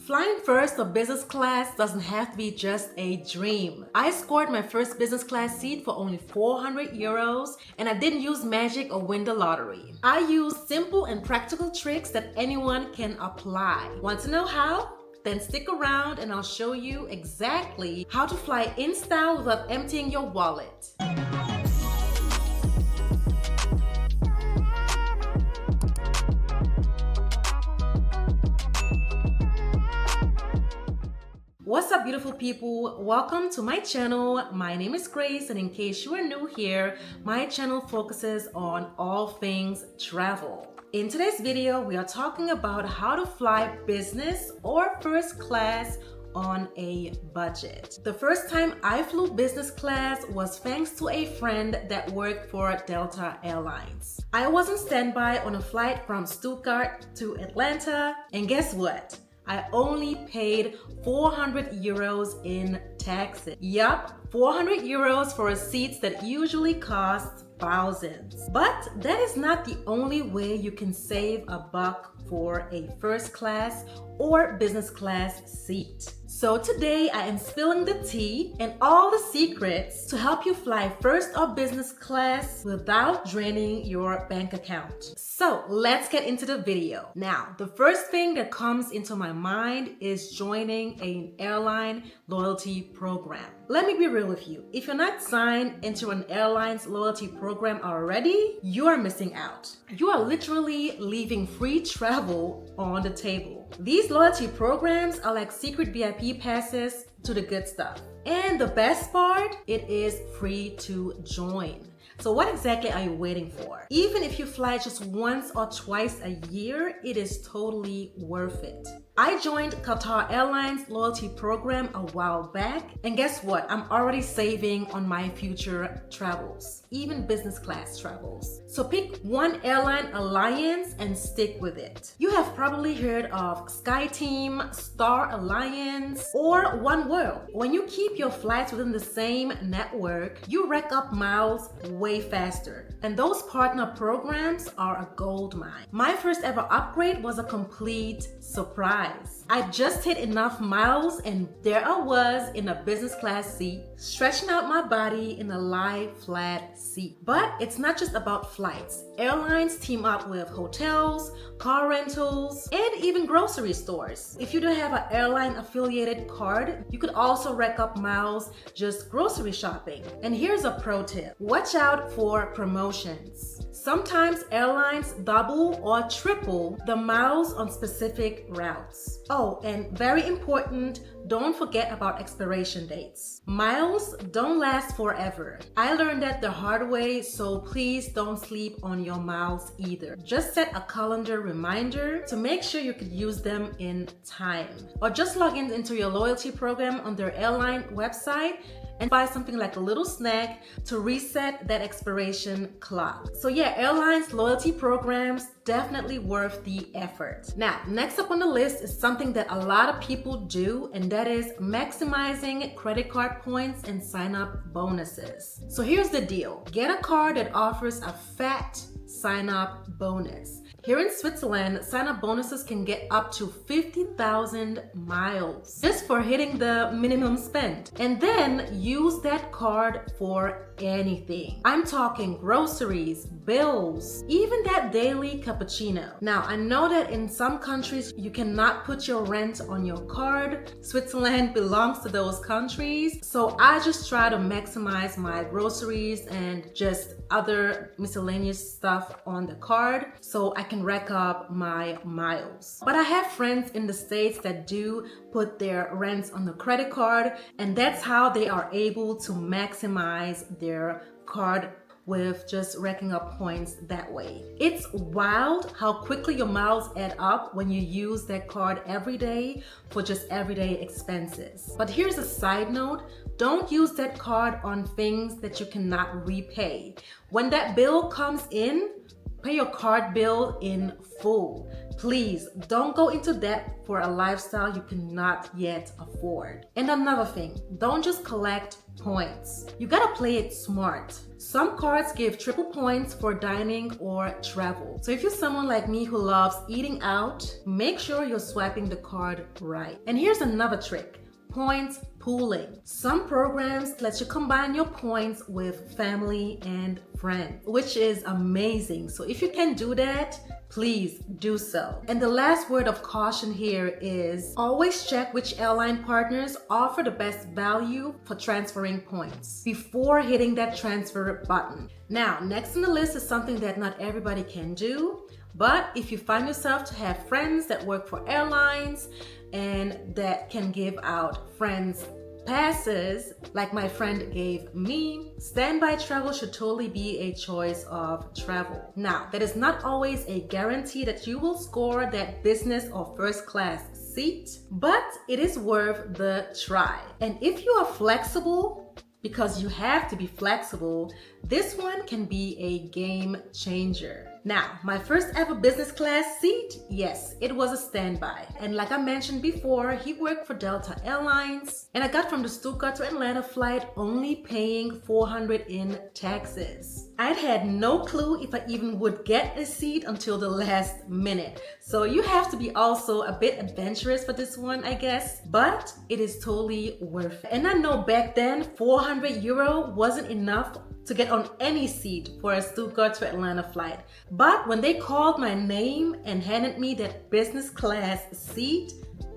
Flying first or business class doesn't have to be just a dream. I scored my first business class seat for only 400 euros, and I didn't use magic or win the lottery. I used simple and practical tricks that anyone can apply. Want to know how? Then stick around and I'll show you exactly how to fly in style without emptying your wallet. What's up, beautiful people? Welcome to my channel. My name is Grace, and in case you are new here, my channel focuses on all things travel. In today's video, we are talking about how to fly business or first class on a budget. The first time I flew business class was thanks to a friend that worked for Delta Airlines. I was on standby on a flight from Stuttgart to Atlanta, and guess what? I only paid 400 euros in taxes. Yup, 400 euros for seats that usually cost thousands. But that is not the only way you can save a buck for a first class or business class seat. So today I am spilling the tea and all the secrets to help you fly first or business class without draining your bank account. So let's get into the video. Now, the first thing that comes into my mind is joining an airline loyalty program. Let me be real with you. If you're not signed into an airline's loyalty program already, you are missing out. You are literally leaving free travel on the table. These loyalty programs are like secret VIP passes to the good stuff. And the best part, it is free to join. So what exactly are you waiting for? Even if you fly just once or twice a year, it is totally worth it. I joined Qatar Airlines loyalty program a while back, and guess what? I'm already saving on my future travels, even business class travels. So pick one airline alliance and stick with it. You have probably heard of SkyTeam, Star Alliance, or One World. When you keep your flights within the same network, you rack up miles way faster. And those partner programs are a gold mine. My first ever upgrade was a complete surprise. I just hit enough miles and there I was in a business class seat, stretching out my body in a lie flat seat. But it's not just about flights. Airlines team up with hotels, car rentals, and even grocery stores. If you don't have an airline affiliated card, you could also rack up miles just grocery shopping. And here's a pro tip. Watch out for promotions. Sometimes airlines double or triple the miles on specific routes. Oh, and very important, don't forget about expiration dates. Miles don't last forever. I learned that the hard way, so please don't sleep on your miles either. Just set a calendar reminder to make sure you could use them in time. Or just log in into your loyalty program on their airline website and buy something like a little snack to reset that expiration clock. So yeah, airlines loyalty programs definitely worth the effort. Now, next up on the list is something that a lot of people do, and that is maximizing credit card points and sign-up bonuses. So here's the deal. Get a card that offers a fat sign-up bonus. Here in Switzerland, sign-up bonuses can get up to 50,000 miles just for hitting the minimum spend. And then use that card for anything. I'm talking groceries, bills, even that daily cappuccino. Now, I know that in some countries you cannot put your rent on your card. Switzerland belongs to those countries. So I just try to maximize my groceries and just other miscellaneous stuff on the card so I can rack up my miles. But I have friends in the States that do put their rents on the credit card, and that's how they are able to maximize their card with just racking up points that way. It's wild how quickly your miles add up when you use that card every day for just everyday expenses. But here's a side note. Don't use that card on things that you cannot repay. When that bill comes in, pay your card bill in full. Please don't go into debt for a lifestyle you cannot yet afford. And another thing, don't just collect points. You gotta play it smart. Some cards give triple points for dining or travel. So if you're someone like me who loves eating out, make sure you're swiping the card right. And here's another trick. Points pooling. Some programs let you combine your points with family and friends, which is amazing. So if you can do that, please do so. And the last word of caution here is always check which airline partners offer the best value for transferring points before hitting that transfer button. Now, next on the list is something that not everybody can do. But if you find yourself to have friends that work for airlines and that can give out friends passes, like my friend gave me, standby travel should totally be a choice of travel. Now, that is not always a guarantee that you will score that business or first class seat, but it is worth the try. And if you are flexible, because you have to be flexible, this one can be a game changer. Now, my first ever business class seat, yes, it was a standby. And like I mentioned before, he worked for Delta Airlines, and I got from the Stuttgart to Atlanta flight only paying $400 in taxes. I'd had no clue if I even would get a seat until the last minute. So you have to be also a bit adventurous for this one, I guess, but it is totally worth it. And I know back then, €400 wasn't enough to get on any seat for a Stuttgart to Atlanta flight. But when they called my name and handed me that business class seat,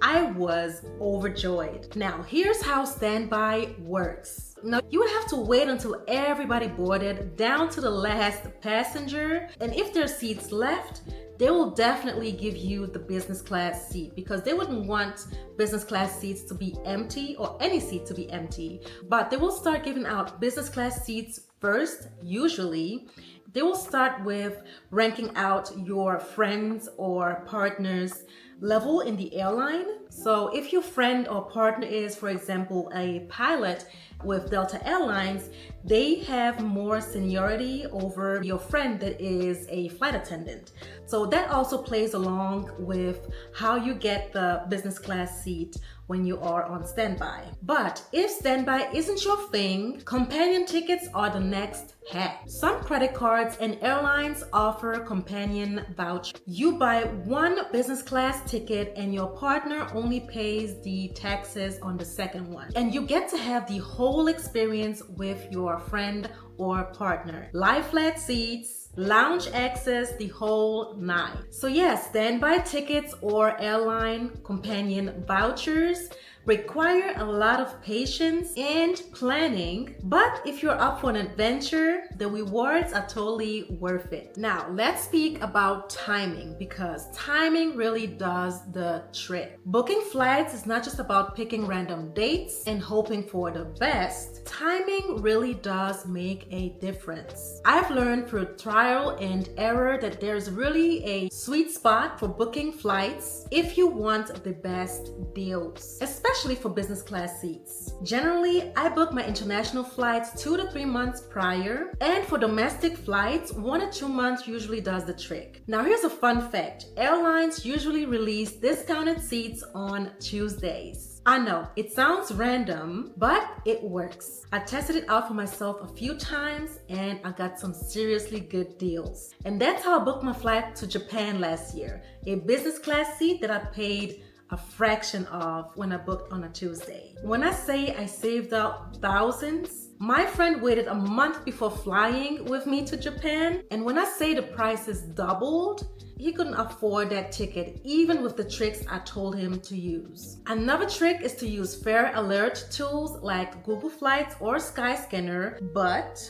I was overjoyed. Now, here's how standby works. Now, you would have to wait until everybody boarded down to the last passenger. And if there are seats left, they will definitely give you the business class seat because they wouldn't want business class seats to be empty or any seat to be empty. But they will start giving out business class seats first, usually. They will start with ranking out your friends or partners level in the airline. So if your friend or partner is, for example, a pilot with Delta Airlines, they have more seniority over your friend that is a flight attendant. So that also plays along with how you get the business class seat when you are on standby. But if standby isn't your thing, companion tickets are the next hack. Some credit cards and airlines offer companion vouchers. You buy one business class ticket and your partner only pays the taxes on the second one. And you get to have the whole experience with your friend or partner. Lie flat seats, lounge access, the whole nine. So yes, standby tickets or airline companion vouchers require a lot of patience and planning, but if you're up for an adventure, the rewards are totally worth it. Now, let's speak about timing because timing really does the trick. Booking flights is not just about picking random dates and hoping for the best. Timing really does make a difference. I've learned through trial and error that there's really a sweet spot for booking flights if you want the best deals, especially for business class seats. Generally, I book my international flights 2 to 3 months prior, and for domestic flights, 1 or 2 months usually does the trick. Now, here's a fun fact. Airlines usually release discounted seats on Tuesdays. I know, it sounds random, but it works. I tested it out for myself a few times and I got some seriously good deals. And that's how I booked my flight to Japan last year. A business class seat that I paid a fraction of when I booked on a Tuesday. When I say I saved out thousands, my friend waited a month before flying with me to Japan, and when I say the prices doubled, he couldn't afford that ticket even with the tricks I told him to use. Another trick is to use fare alert tools like Google Flights or Skyscanner, but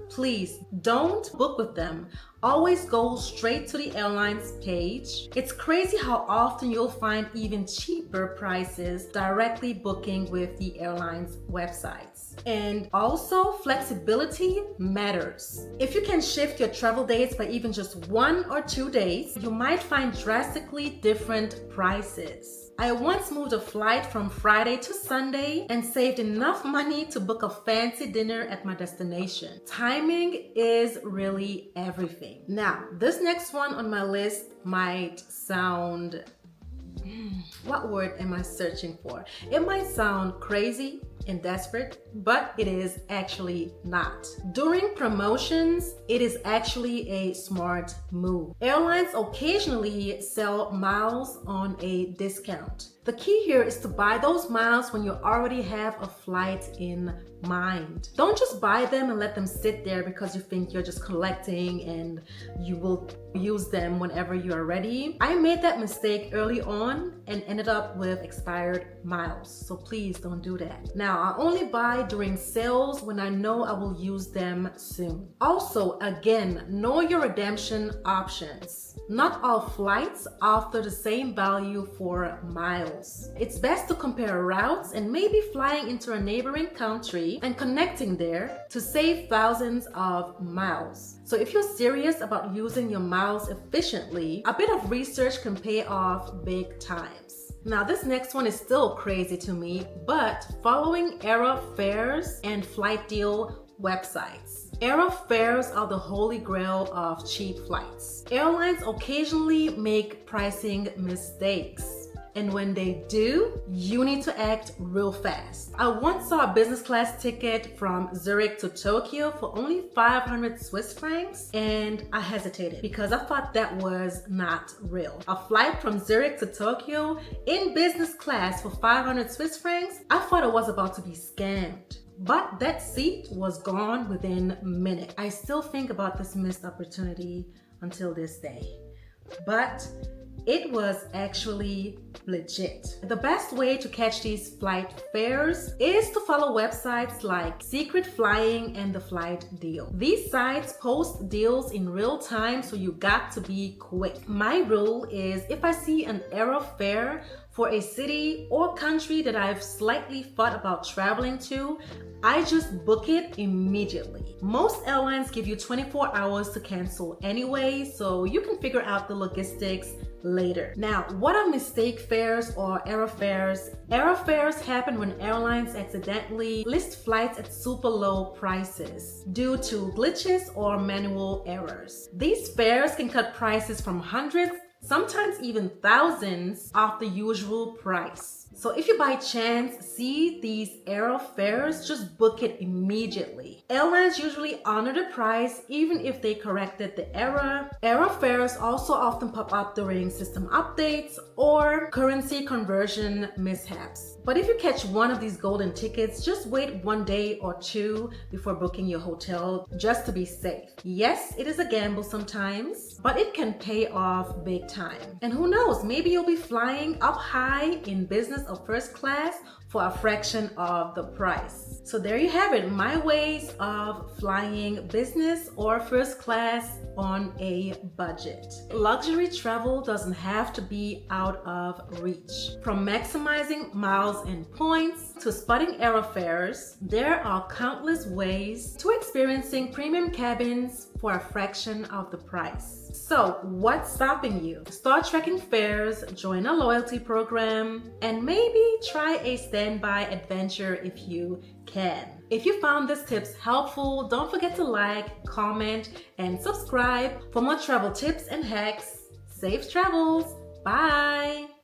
please don't book with them. Always go straight to the airline's page. It's crazy how often you'll find even cheaper prices directly booking with the airline's websites. And also, flexibility matters. If you can shift your travel dates by even just 1 or 2 days, you might find drastically different prices. I once moved a flight from Friday to Sunday and saved enough money to book a fancy dinner at my destination. Timing is really everything. Now, this next one on my list might sound... what word am I searching for? It might sound crazy and desperate, but it is actually not. During promotions, it is actually a smart move. Airlines occasionally sell miles on a discount. The key here is to buy those miles when you already have a flight in mind. Don't just buy them and let them sit there because you think you're just collecting and you will use them whenever you are ready. I made that mistake early on and ended up with expired miles. So please don't do that. Now, I only buy during sales when I know I will use them soon. Also, again, know your redemption options. Not all flights offer the same value for miles. It's best to compare routes and maybe flying into a neighboring country and connecting there to save thousands of miles. So if you're serious about using your miles efficiently, a bit of research can pay off big times. Now this next one is still crazy to me, but following airfares and flight deal websites. Airfares are the holy grail of cheap flights. Airlines occasionally make pricing mistakes. And when they do, you need to act real fast. I once saw a business class ticket from Zurich to Tokyo for only 500 Swiss francs, and I hesitated because I thought that was not real. A flight from Zurich to Tokyo in business class for 500 Swiss francs? I thought I was about to be scammed. But that seat was gone within minutes. I still think about this missed opportunity until this day. But it was actually legit. The best way to catch these flight fares is to follow websites like Secret Flying and The Flight Deal. These sites post deals in real time, so you got to be quick. My rule is if I see an airfare for a city or country that I've slightly thought about traveling to, I just book it immediately. Most airlines give you 24 hours to cancel anyway, so you can figure out the logistics later. Now, what are mistake fares or airfares? Airfares happen when airlines accidentally list flights at super low prices due to glitches or manual errors. These fares can cut prices from hundreds, sometimes even thousands off the usual price. So if you by chance see these airfares, just book it immediately. Airlines usually honor the price even if they corrected the error. Airfares also often pop up during system updates or currency conversion mishaps. But if you catch one of these golden tickets, just wait 1 day or two before booking your hotel just to be safe. Yes, it is a gamble sometimes, but it can pay off big time. And who knows, maybe you'll be flying up high in business or first class for a fraction of the price. So there you have it, my ways of flying business or first class on a budget. Luxury travel doesn't have to be out of reach. From maximizing miles and points to spotting airfares, there are countless ways to experiencing premium cabins for a fraction of the price. So what's stopping you? Start tracking fares, join a loyalty program, and maybe try a standby adventure if you can. If you found these tips helpful, don't forget to like, comment, and subscribe for more travel tips and hacks. Safe travels! Bye!